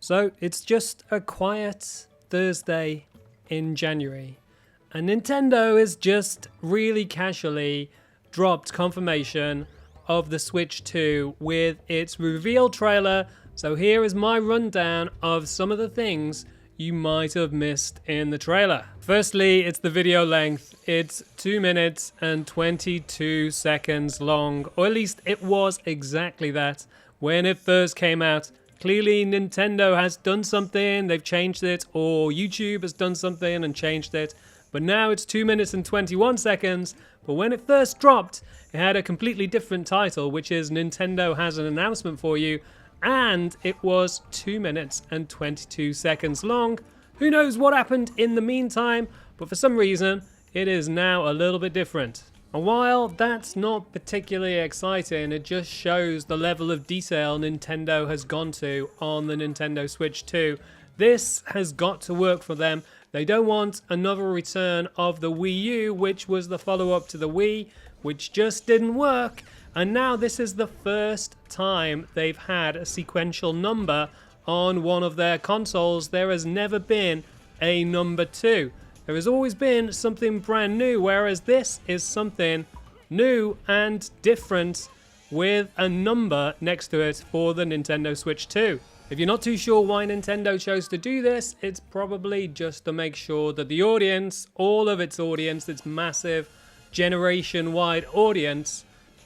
So it's just a quiet Thursday in January, and Nintendo has just really casually dropped confirmation of the Switch 2 with its reveal trailer. So here is my rundown of some of the things you might have missed in the trailer. Firstly, it's the video length. It's 2 minutes and 22 seconds long, or at least it was exactly that when it first came out. Clearly Nintendo has done something, they've changed it, or YouTube has done something and changed it. But now it's 2 minutes and 21 seconds. But when it first dropped, it had a completely different title, which is Nintendo has an announcement for you. And it was 2 minutes and 22 seconds long. Who knows what happened in the meantime, but for some reason, it is now a little bit different. And while that's not particularly exciting, it just shows the level of detail Nintendo has gone to on the Nintendo Switch 2. This has got to work for them. They don't want another return of the Wii U, which was the follow-up to the Wii, which just didn't work. And now this is the first time they've had a sequential number on one of their consoles. There has never been a number 2. There has always been something brand new, whereas this is something new and different with a number next to it for the Nintendo Switch 2. If you're not too sure why Nintendo chose to do this, it's probably just to make sure that the audience, all of its audience, its massive generation-wide audience,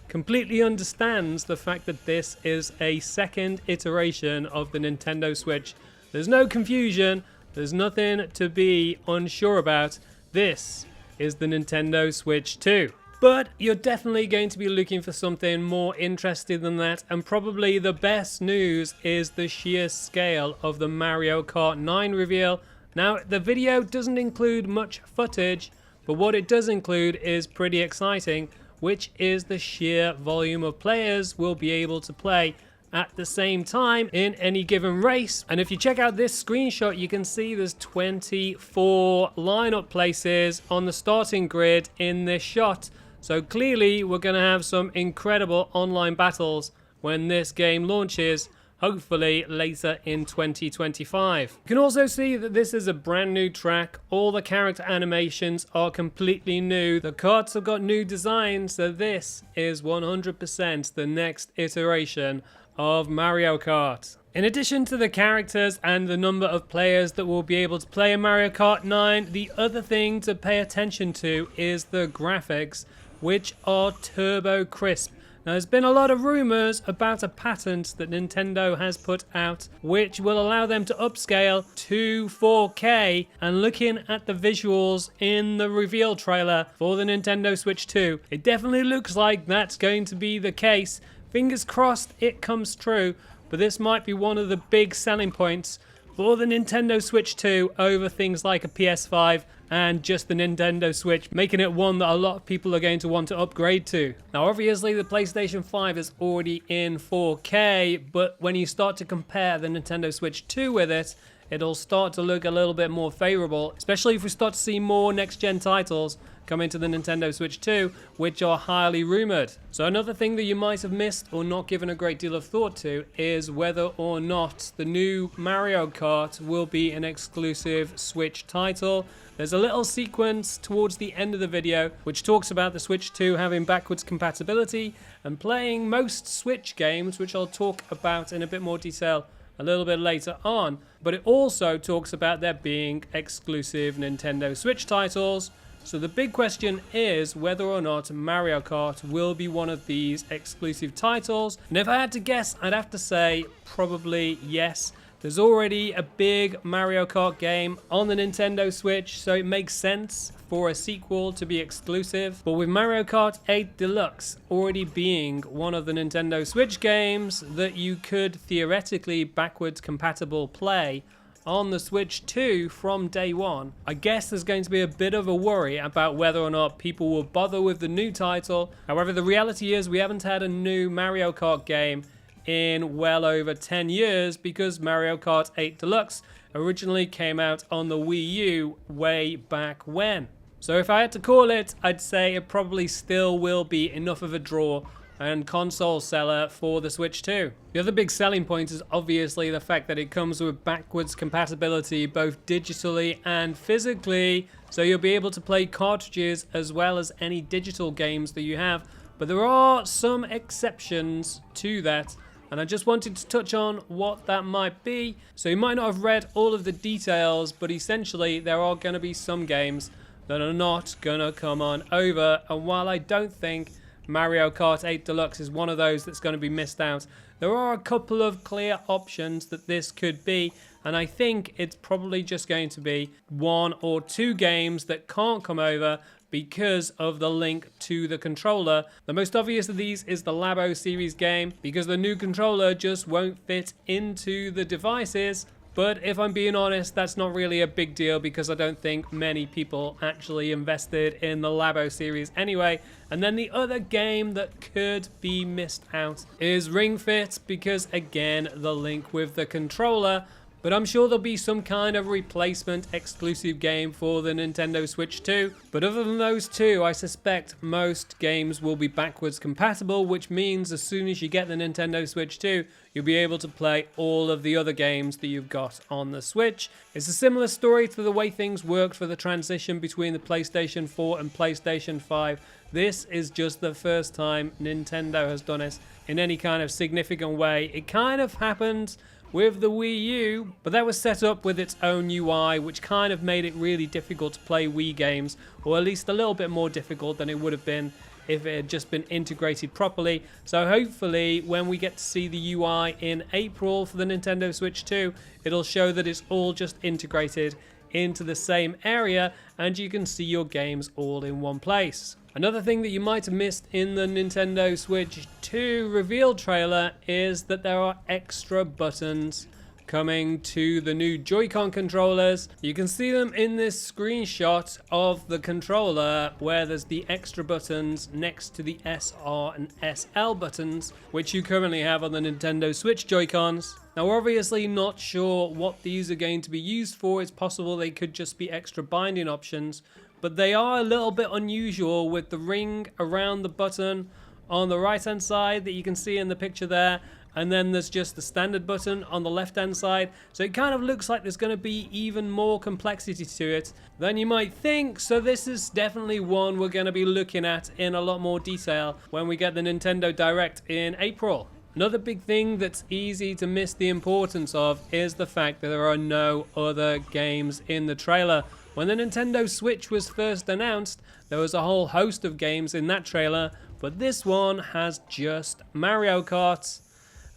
completely understands the fact that this is a second iteration of the Nintendo Switch. There's no confusion. There's nothing to be unsure about. This is the Nintendo Switch 2. But you're definitely going to be looking for something more interesting than that, and probably the best news is the sheer scale of the Mario Kart 9 reveal. Now, the video doesn't include much footage, but what it does include is pretty exciting, which is the sheer volume of players we'll be able to play at the same time in any given race. And if you check out this screenshot, you can see there's 24 lineup places on the starting grid in this shot. So clearly we're going to have some incredible online battles when this game launches, hopefully later in 2025. You can also see that this is a brand new track. All the character animations are completely new. The carts have got new designs, so this is 100% the next iteration of Mario Kart. In addition to the characters and the number of players that will be able to play in Mario Kart 9, the other thing to pay attention to is the graphics, which are turbo crisp. Now, there's been a lot of rumors about a patent that Nintendo has put out which will allow them to upscale to 4K, and looking at the visuals in the reveal trailer for the Nintendo Switch 2, it definitely looks like that's going to be the case. Fingers crossed it comes true, but this might be one of the big selling points for the Nintendo Switch 2 over things like a PS5 and just the Nintendo Switch, making it one that a lot of people are going to want to upgrade to. Now, obviously the PlayStation 5 is already in 4K, but when you start to compare the Nintendo Switch 2 with it, it'll start to look a little bit more favorable, especially if we start to see more next-gen titles come into the Nintendo Switch 2, which are highly rumored. So another thing that you might have missed or not given a great deal of thought to is whether or not the new Mario Kart will be an exclusive Switch title. There's a little sequence towards the end of the video which talks about the Switch 2 having backwards compatibility and playing most Switch games, which I'll talk about in a bit more detail a little bit later on. But it also talks about there being exclusive Nintendo Switch titles. So the big question is whether or not Mario Kart will be one of these exclusive titles. And if I had to guess, I'd have to say probably yes. There's already a big Mario Kart game on the Nintendo Switch, so it makes sense for a sequel to be exclusive. But with Mario Kart 8 Deluxe already being one of the Nintendo Switch games that you could theoretically backwards compatible play on the Switch 2 from day one, I guess there's going to be a bit of a worry about whether or not people will bother with the new title. However, the reality is we haven't had a new Mario Kart game in well over 10 years because Mario Kart 8 Deluxe originally came out on the Wii U way back when. So if I had to call it, I'd say it probably still will be enough of a draw and console seller for the Switch 2. The other big selling point is obviously the fact that it comes with backwards compatibility both digitally and physically, so you'll be able to play cartridges as well as any digital games that you have. But there are some exceptions to that, and I just wanted to touch on what that might be. So you might not have read all of the details, but essentially there are going to be some games that are not going to come on over, and while I don't think Mario Kart 8 Deluxe is one of those that's going to be missed out, there are a couple of clear options that this could be, and I think it's probably just going to be 1 or 2 games that can't come over because of the link to the controller. The most obvious of these is the Labo series game, because the new controller just won't fit into the devices. But if I'm being honest, that's not really a big deal because I don't think many people actually invested in the Labo series anyway. And then the other game that could be missed out is Ring Fit, because again, the link with the controller. But I'm sure there'll be some kind of replacement exclusive game for the Nintendo Switch 2. But other than those two, I suspect most games will be backwards compatible, which means as soon as you get the Nintendo Switch 2, you'll be able to play all of the other games that you've got on the Switch. It's a similar story to the way things worked for the transition between the PlayStation 4 and PlayStation 5. This is just the first time Nintendo has done it in any kind of significant way. It kind of happened with the Wii U, but that was set up with its own UI, which kind of made it really difficult to play Wii games, or at least a little bit more difficult than it would have been if it had just been integrated properly. So hopefully when we get to see the UI in April for the Nintendo Switch 2, it'll show that it's all just integrated into the same area and you can see your games all in one place. Another thing that you might have missed in the Nintendo Switch 2 reveal trailer is that there are extra buttons coming to the new Joy-Con controllers. You can see them in this screenshot of the controller where there's the extra buttons next to the SR and SL buttons, which you currently have on the Nintendo Switch Joy-Cons. Now we're obviously not sure what these are going to be used for. It's possible they could just be extra binding options, but they are a little bit unusual with the ring around the button on the right hand side that you can see in the picture there, and then there's just the standard button on the left hand side. So it kind of looks like there's going to be even more complexity to it than you might think. So this is definitely one we're going to be looking at in a lot more detail when we get the Nintendo Direct in April. Another big thing that's easy to miss the importance of is the fact that there are no other games in the trailer. When the Nintendo Switch was first announced, there was a whole host of games in that trailer, but this one has just Mario Kart.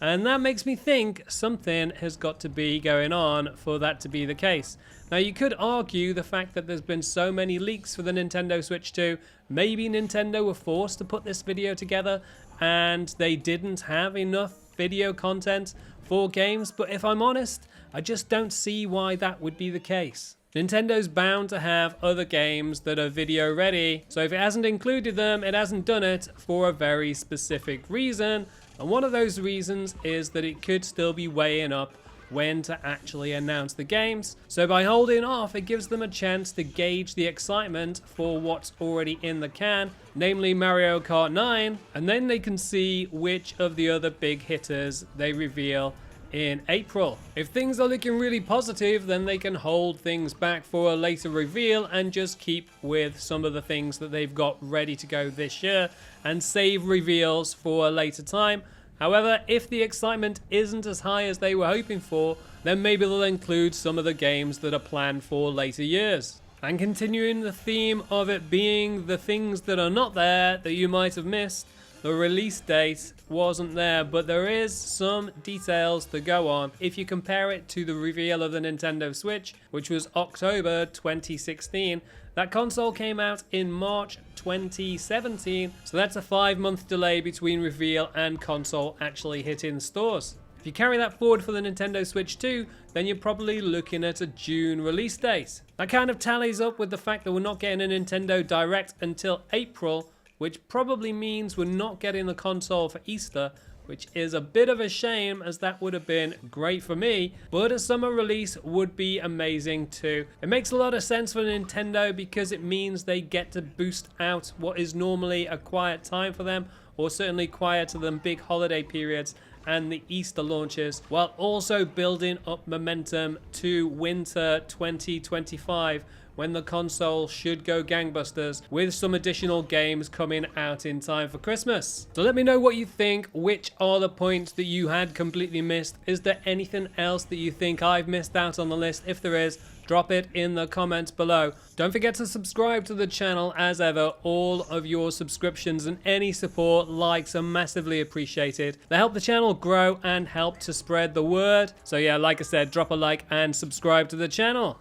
And that makes me think something has got to be going on for that to be the case. Now you could argue the fact that there's been so many leaks for the Nintendo Switch 2, maybe Nintendo were forced to put this video together and they didn't have enough video content for games, but if I'm honest, I just don't see why that would be the case. Nintendo's bound to have other games that are video ready, so if it hasn't included them, it hasn't done it for a very specific reason, and one of those reasons is that it could still be weighing up when to actually announce the games. So by holding off, it gives them a chance to gauge the excitement for what's already in the can, namely Mario Kart 9, and then they can see which of the other big hitters they reveal in April. If things are looking really positive, then they can hold things back for a later reveal and just keep with some of the things that they've got ready to go this year and save reveals for a later time. However, if the excitement isn't as high as they were hoping for, then maybe they'll include some of the games that are planned for later years. And continuing the theme of it being the things that are not there that you might have missed, the release date wasn't there, but there is some details to go on. If you compare it to the reveal of the Nintendo Switch, which was October 2016, that console came out in March 2017, so that's a 5-month delay between reveal and console actually hitting stores. If you carry that forward for the Nintendo Switch 2, then you're probably looking at a June release date. That kind of tallies up with the fact that we're not getting a Nintendo Direct until April, which probably means we're not getting the console for Easter, which is a bit of a shame as that would have been great for me, but a summer release would be amazing too. It makes a lot of sense for Nintendo because it means they get to boost out what is normally a quiet time for them or certainly quieter than big holiday periods and the Easter launches, while also building up momentum to winter 2025, when the console should go gangbusters with some additional games coming out in time for Christmas. So let me know what you think. Which are the points that you had completely missed? Is there anything else that you think I've missed out on the list? If there is, drop it in the comments below. Don't forget to subscribe to the channel. As ever, all of your subscriptions and any support, likes are massively appreciated. They help the channel grow and help to spread the word. So yeah, like I said, drop a like and subscribe to the channel.